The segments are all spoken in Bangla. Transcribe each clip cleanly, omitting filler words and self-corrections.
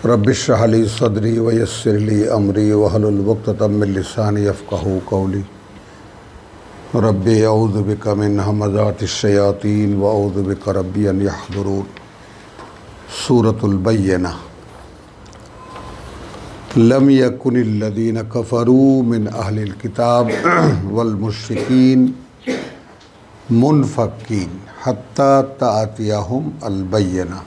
रब्बिश्रह ली सदरी वयस्सिर ली अमरी वहलुल उक़दतम मिन लिसानी यफ़क़हू क़ौली। रब्बी अऊज़ु बिका मिन हमज़ातिश शयातीन व अऊज़ु बिका रब्बी अन यहज़ुरून। सूरतुल बय्यिना। लम यकुनिल लज़ीना कफ़रू मिन अहलिल किताब वल मुश्रिकीन मुनफ़क्कीन हत्ता ताअतियहुम अल बय्यिना।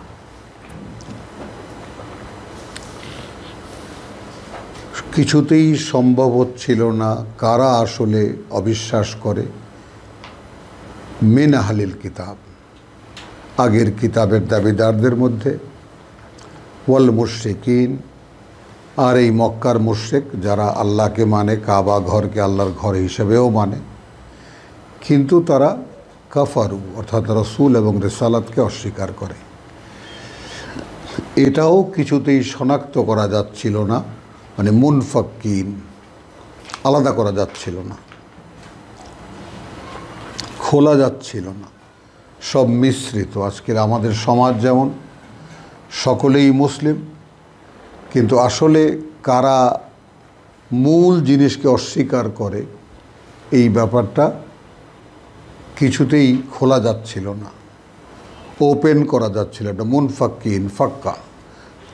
কিছুতেই সম্ভব হচ্ছিল না কারা আসলে অবিশ্বাস করে মিন আহলিল কিতাব, আগের কিতাবের দাবিদারদের মধ্যে, ওয়াল মুশরিকিন, আর এই মক্কার মুশরিক যারা আল্লাহকে মানে, কাবা ঘরকে আল্লাহর ঘর হিসেবেও মানে, কিন্তু তারা কাফারু অর্থাৎ রসুল এবং রিসালাতকে অস্বীকার করে। এটাও কিছুতেই শনাক্ত করা যাচ্ছিল না, মানে মুনফাক্কিন, আলাদা করা যাচ্ছিল না, খোলা যাচ্ছিল না, সব মিশ্রিত। আজকের আমাদের সমাজ যেমন সকলেই মুসলিম, কিন্তু আসলে কারা মূল জিনিসকে অস্বীকার করে এই ব্যাপারটা কিছুতেই খোলা যাচ্ছিল না, ওপেন করা যাচ্ছিল না। মুনফাক্কিন, ফাক্কা,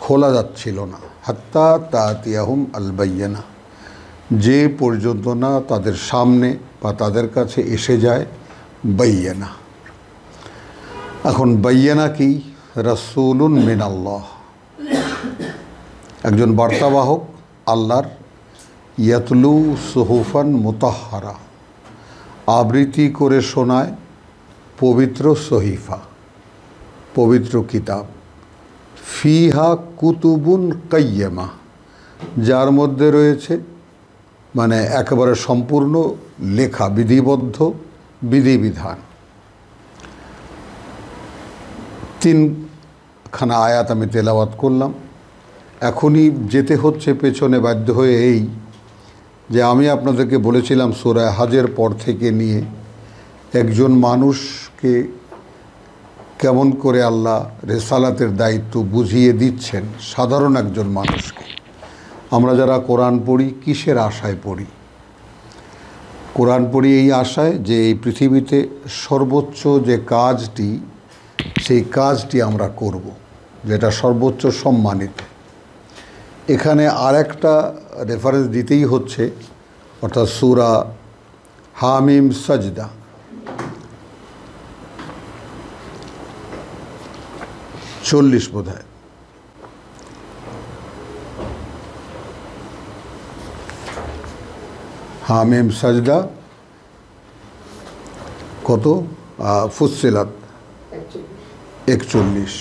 খোলা যাচ্ছিল না। হাত্তা তাআতিয়াহুম আল বায়্যিনা, যে পর্যন্ত না তাদের সামনে বা তাদের কাছে এসে যায় বায়্যিনা। এখন বায়্যিনা কি? রাসূলুন মিনাল্লাহ, একজন বার্তাবাহক আল্লাহর, ইয়াতলু সুহুফান মুতাহহারা, আবৃত্তি করে শোনায় পবিত্র সহিফা, পবিত্র কিতাব, ফিহা কুতুবুন কাইয়্যিমা, যার মধ্যে রয়েছে মানে একেবারে সম্পূর্ণ লেখা, বিধিবদ্ধ বিধিবিধান। তিনখানা আয়াত আমি তেলাওয়াত করলাম। এখনই যেতে হচ্ছে পেছনে বাধ্য হয়ে, এই যে আমি আপনাদেরকে বলেছিলাম সূরা হজের পর থেকে নিয়ে একজন মানুষকে কেমন করে আল্লাহ রেসালাতের দায়িত্ব বুঝিয়ে দিচ্ছেন সাধারণ একজন মানুষকে। আমরা যারা কোরআন পড়ি কিসের আশায় পড়ি? কোরআন পড়ি এই আশায় যে এই পৃথিবীতে সর্বোচ্চ যে কাজটি, সেই কাজটি আমরা করব, যেটা সর্বোচ্চ সম্মানিত। এখানে আরেকটা রেফারেন্স দিতেই হচ্ছে, অর্থাৎ সূরা হামিম সাজদা, চল্লিশ বোধহয়, হামিম সাজদা কত? ফুসসিলাত 41।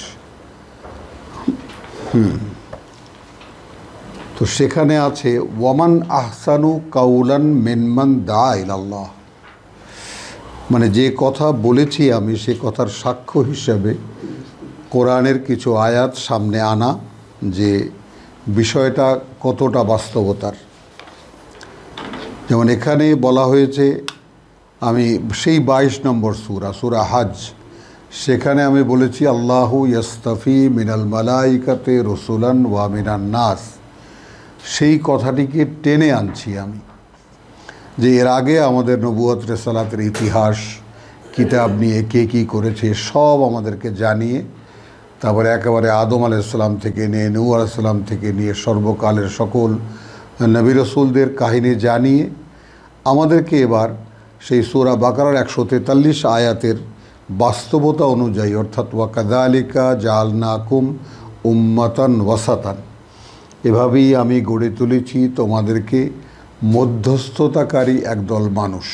তো সেখানে আছে ওয়ামান আহসানু কাউলান মিম্মান দা ইলাল্লাহ, মানে যে কথা বলেছি আমি সে কথার সাক্ষ্য হিসাবে কোরআনের কিছু আয়াত সামনে আনা, যে বিষয়টা কতটা বাস্তবতার। যেমন এখানে বলা হয়েছে, আমি সেই 22 নম্বর সূরা, সূরা হজ, সেখানে আমি বলেছি আল্লাহু ইয়াস্তাফি মিনাল মালাইকাতে রসুলান ওয়া মিনান নাস। সেই কথাটিকে টেনে আনছি আমি, যে এর আগে আমাদের নবুয়ত রিসালাতের ইতিহাস কিতাব নিয়ে কে কী করেছে সব আমাদেরকে জানিয়ে, তারপরে একেবারে আদম আলাইহিসসালাম থেকে নিয়ে নূহ আলাইহিসসালাম থেকে নিয়ে সর্বকালের সকল নবী রসুলদের কাহিনী জানিয়ে আমাদেরকে এবার সেই সূরা বাকারার 143 আয়াতের বাস্তবতা অনুযায়ী, অর্থাৎ ওয়া কাযালিকা জাআলনাকুম উম্মাতান ওয়াসাতান, এভাবেই আমি গড়ে তুলেছি তোমাদেরকে মধ্যস্থতাকারী একদল মানুষ,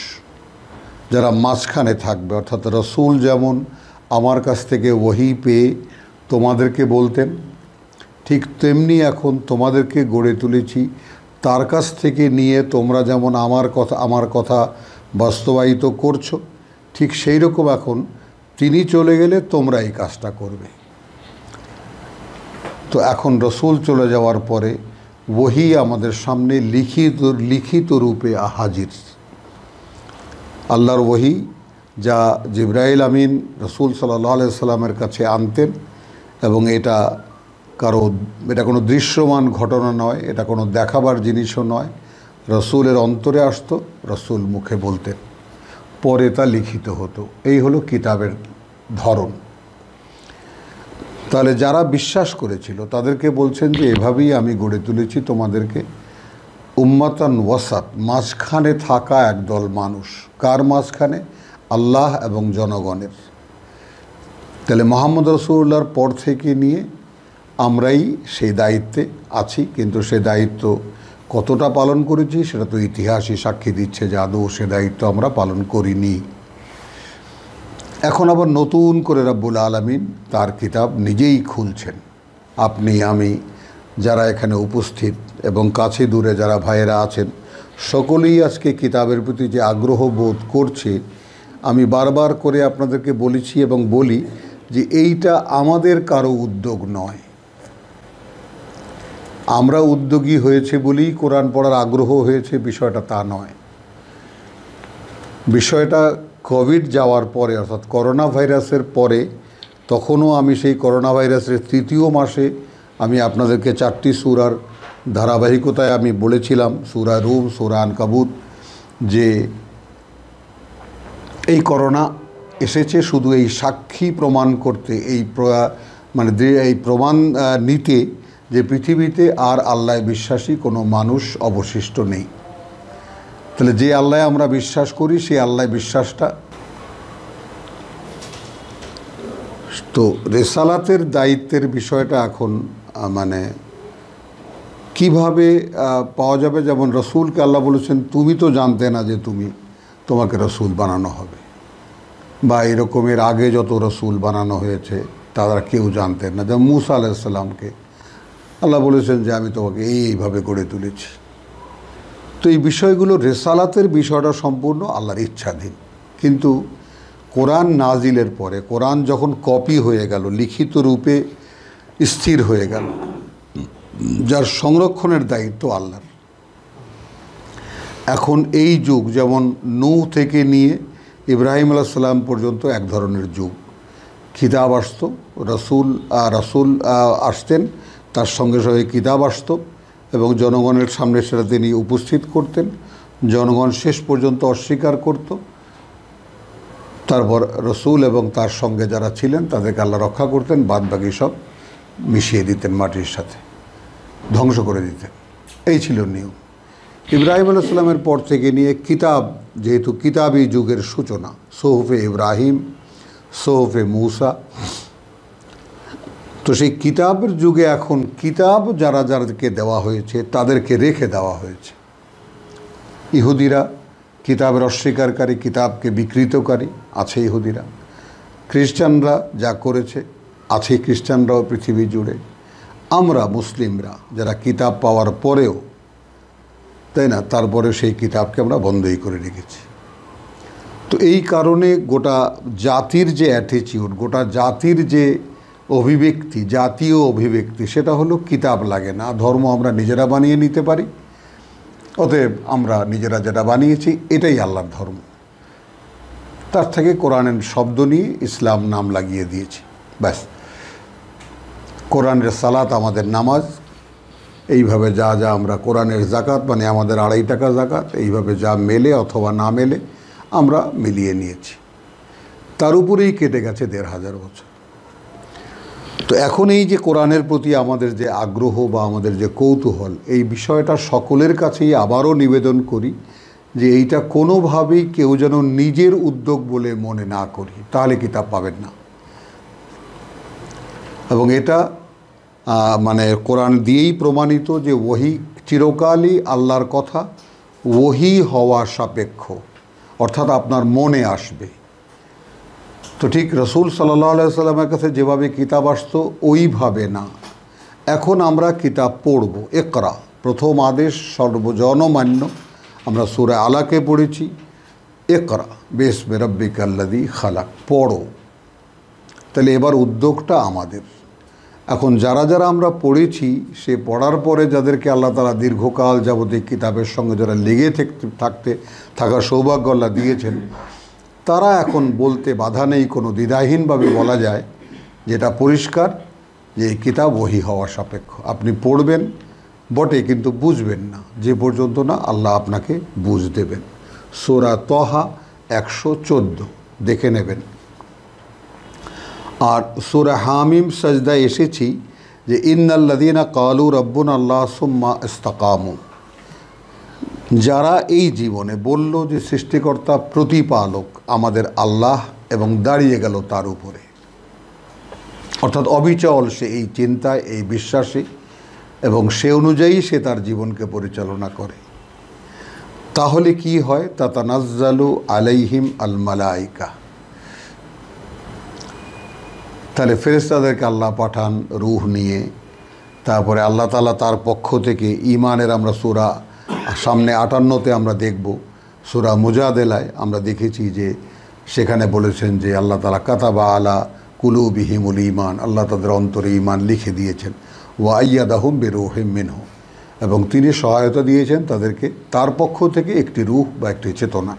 যারা মাঝখানে থাকবে। অর্থাৎ রসুল যেমন আমার কাছ থেকে ওহী পেয়ে তোমাদেরকে বলতেন, ঠিক তেমনি এখন তোমাদেরকে গড়ে তুলেছি তার কাছ থেকে নিয়ে তোমরা যেমন আমার কথা বাস্তবায়িত করছো, ঠিক সেই রকম এখন তিনি চলে গেলে তোমরা এই কাজটা করবে। তো এখন রসুল চলে যাওয়ার পরে ওহী আমাদের সামনে লিখিত রূপে হাজির। আল্লাহর ওহী যা জিবরাইল আমিন রসুল সাল্লাল্লাহু আলাইহি সাল্লামের কাছে আনতেন, এবং এটা কারো, এটা কোনো দৃশ্যমান ঘটনা নয়, এটা কোনো দেখাবার জিনিসও নয়। রসুলের অন্তরে আসতো, রসুল মুখে বলতেন, পরে তা লিখিত হতো। এই হলো কিতাবের ধরন। তাহলে যারা বিশ্বাস করেছিল তাদেরকে বলছেন যে এভাবেই আমি গড়ে তুলেছি তোমাদেরকে উম্মাতান ওয়াসাত, মাঝখানে থাকা একদল মানুষ। কার মাঝখানে? আল্লাহ এবং জনগণের। তাহলে মুহাম্মদ রাসূলুল্লাহর পর থেকে নিয়ে আমরাই সেই দায়িত্বে আছি, কিন্তু সে দায়িত্ব কতটা পালন করেছি সেটা তো ইতিহাসই সাক্ষী দিচ্ছে যে আদৌ সে দায়িত্ব আমরা পালন করিনি। এখন আবার নতুন করে রব্বুল আলামিন তার কিতাব নিজেই খুলছেন। আপনি, আমি, যারা এখানে উপস্থিত এবং কাছে দূরে যারা ভাইয়েরা আছেন, সকলেই আজকে কিতাবের প্রতি যে আগ্রহ বোধ করছে, আমি বারবার করে আপনাদেরকে বলেছি এবং বলি যে এইটা আমাদের কারো উদ্যোগ নয়। আমরা উদ্যোগী হয়েছে বলেই কোরআন পড়ার আগ্রহ হয়েছে, বিষয়টা তা নয়। বিষয়টা কোভিড যাওয়ার পরে, অর্থাৎ করোনা ভাইরাসের পরে, তখনও আমি সেই করোনা ভাইরাসের তৃতীয় মাসে আমি আপনাদেরকে 4টি সূরার ধারাবাহিকতায় আমি বলেছিলাম, সূরা রুম, সূরা আনকাবুত, যে এই করোনা এসেছে শুধু এই সাক্ষী প্রমাণ করতে, এই প্রমাণ নিতে যে পৃথিবীতে আর আল্লাহ বিশ্বাসী কোনো মানুষ অবশিষ্ট নেই। তাহলে যে আল্লাহ আমরা বিশ্বাস করি সেই আল্লাহ বিশ্বাসটা তো, রেসালাতের দায়িত্বের বিষয়টা এখন কিভাবে পাওয়া যাবে? যেমন রসুলকে আল্লাহ বলেছেন তুমি তো জানতে না যে তোমাকে রসুল বানানো হবে, বা এরকমের আগে যত রসুল বানানো হয়েছে তারা কেউ জানতেন না। যেমন মুসা আলাইহিস সালামকে আল্লাহ বলেছেন যে আমি তোমাকে এইভাবে গড়ে তুলেছি। তো এই বিষয়গুলো, রেসালাতের বিষয়টা সম্পূর্ণ আল্লাহর ইচ্ছাধীন। কিন্তু কোরআন নাজিলের পরে, কোরআন যখন কপি হয়ে গেল, লিখিত রূপে স্থির হয়ে গেল, যার সংরক্ষণের দায়িত্ব আল্লাহর। এখন এই যুগ যেমন নূহ থেকে নিয়ে ইব্রাহিম আলাইহিস সালাম পর্যন্ত এক ধরনের যুগ। কিতাব আসতো, রাসূল আসতেন, তার সঙ্গে সঙ্গে কিতাব আসতো এবং জনগণের সামনে সেটা তিনি উপস্থিত করতেন। জনগণ শেষ পর্যন্ত অস্বীকার করত। তারপর রসুল এবং তার সঙ্গে যারা ছিলেন তাদেরকে আল্লাহ রক্ষা করতেন, বাদ বাকি সব মিশিয়ে দিতেন মাটির সাথে, ধ্বংস করে দিতেন। এই ছিল নিয়ম। ইব্রাহিম আলাইহিস সালামের পর থেকে নিয়ে কিতাব, যেহেতু কিতাবী যুগের সূচনা, সোহফে ইব্রাহিম, সোহফে মূসা, তো সেই কিতাবের যুগে এখন কিতাব যাদেরকে দেওয়া হয়েছে তাদেরকে রেখে দেওয়া হয়েছে। ইহুদিরা কিতাবের অস্বীকারী, কিতাবকে বিকৃতকারী আছে ইহুদিরা। খ্রিস্টানরা যা করেছে আছে খ্রিস্টানরাও পৃথিবী জুড়ে। আমরা মুসলিমরা যারা কিতাব পাওয়ার পরেও, তাই না, তারপরে সেই কিতাবকে আমরা বন্ধই করে রেখেছি। তো এই কারণে গোটা জাতির যে অ্যাটিটিউড, গোটা জাতির যে অভিব্যক্তি, জাতীয় অভিব্যক্তি, সেটা হলো কিতাব লাগে না, ধর্ম আমরা নিজেরা বানিয়ে নিতে পারি, অতএব আমরা নিজেরা যেটা বানিয়েছি এটাই আল্লাহর ধর্ম। তার থেকে কোরআনের শব্দ নিয়ে ইসলাম নাম লাগিয়ে দিয়েছি, ব্যাস। কোরআনের সালাত আমাদের নামাজ, এইভাবে যা আমরা কোরআনের জাকাত, আমাদের 2.5 টাকা জাকাত, এইভাবে যা মেলে অথবা না মেলে আমরা মিলিয়ে নিয়েছি। তার উপরেই কেটে গেছে 1500 বছর। তো এখন এই যে কোরআনের প্রতি আমাদের যে আগ্রহ বা আমাদের যে কৌতূহল, এই বিষয়টা সকলের কাছেই আবারও নিবেদন করি যে এইটা কোনোভাবেই কেউ যেন নিজের উদ্যোগ বলে মনে না করি, তাহলে কিতাব পাবেন না। এবং এটা কোরআন দিয়েই প্রমাণিত যে ওহী চিরকালই আল্লাহর কথা, ওহী হওয়া সাপেক্ষ, অর্থাৎ আপনার মনে আসবে। তো ঠিক রসুল সাল্লাল্লাহু আলাইহি সাল্লামের কাছে যেভাবে কিতাব আসতো ওইভাবে না। এখন আমরা কিতাব পড়ব। ইকরা, প্রথম আদেশ সর্বজনমান্য, আমরা সূরা আলাকে পড়েছি, ইকরা বিসমি রাব্বিকাল্লাযী খালাক, পড়ো। তাহলে এবার উদ্যোগটা আমাদের। এখন যারা আমরা পড়েছি, সে পড়ার পরে যাদেরকে আল্লাহ তাআলা দীর্ঘকাল যাবতীয় কিতাবের সঙ্গে যারা লেগে থাকার সৌভাগ্য আল্লাহ দিয়েছেন, তারা এখন বলতে বাধা নেই, কোনো দ্বিধাহীনভাবে বলা যায় যেটা পরিষ্কার যে এই কিতাব ওহী হওয়া সাপেক্ষ। আপনি পড়বেন বটে কিন্তু বুঝবেন না, যে পর্যন্ত না আল্লাহ আপনাকে বুঝ দেবেন। সূরা তহা 114 দেখে নেবেন। আর সূরা হামিম সাজদায় এসেছি যে ইন্নাল্লাযীনা ক্বালু রাব্বুনা আল্লাহ সুম্মা ইসতাকামু, যারা এই জীবনে বলল যে সৃষ্টিকর্তা প্রতিপালক আমাদের আল্লাহ এবং দাঁড়িয়ে গেল তার উপরে, অর্থাৎ অবিচল সে এই চিন্তায়, এই বিশ্বাসে এবং সে অনুযায়ী সে তার জীবনকে পরিচালনা করে, তাহলে কি হয়? তাতানাজ্জালু আলাইহিম আল মালাইকা, তাহলে ফেরেশতাদেরকে আল্লাহ পাঠান রূহ নিয়ে। তারপরে আল্লাহ তাআলা তার পক্ষ থেকে ঈমানের, আমরা সূরা সামনে 58-তে আমরা দেখব, সূরা মুজাদেলায় আমরা দেখেছি যে সেখানে বলেছেন যে আল্লাহ তাআলা কাতাবা আলা কুলুবিহিমুল ঈমান, আল্লাহ তাদের অন্তরে ঈমান লিখে দিয়েছেন। ওয়া আইয়াদাহুম বিরূহিম মিনহু, এবং তিনি সহায়তা দিয়েছেন তাদেরকে তার পক্ষ থেকে একটি রূহ বা একটি চেতনা।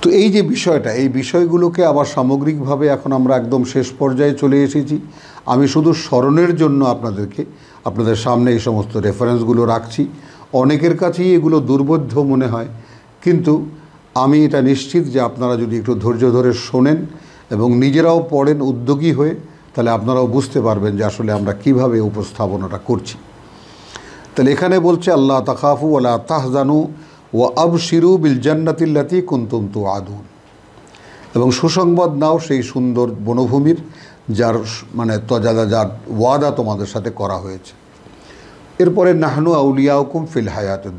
তো এই যে বিষয়টা, এই বিষয়গুলোকে আবার সামগ্রিকভাবে এখন আমরা একদম শেষ পর্যায়ে চলে এসেছি। আমি শুধু স্মরণের জন্য আপনাদের সামনে এই সমস্ত রেফারেন্সগুলো রাখছি। অনেকের কাছেই এগুলো দুর্বোধ্য মনে হয়, কিন্তু আমি এটা নিশ্চিত যে আপনারা যদি একটু ধৈর্য ধরে শোনেন এবং নিজেরাও পড়েন উদ্যোগী হয়ে, তাহলে আপনারাও বুঝতে পারবেন যে আসলে আমরা কিভাবে উপস্থাপনাটা করছি। তাহলে এখানে বলছে আল্লাহ তাখাফু ওয়ালা তাহজানু ওয়া আবশিরু বিল জান্নাতিল্লাতী কুনতুম তুআদুন, এবং সুসংবাদ নাও সেই সুন্দর বনভূমির যার যার ওয়াদা তোমাদের সাথে করা হয়েছে। এরপরে নাহনু আউলিয়াউকুম ফিল হায়াতুদ দুনিয়া।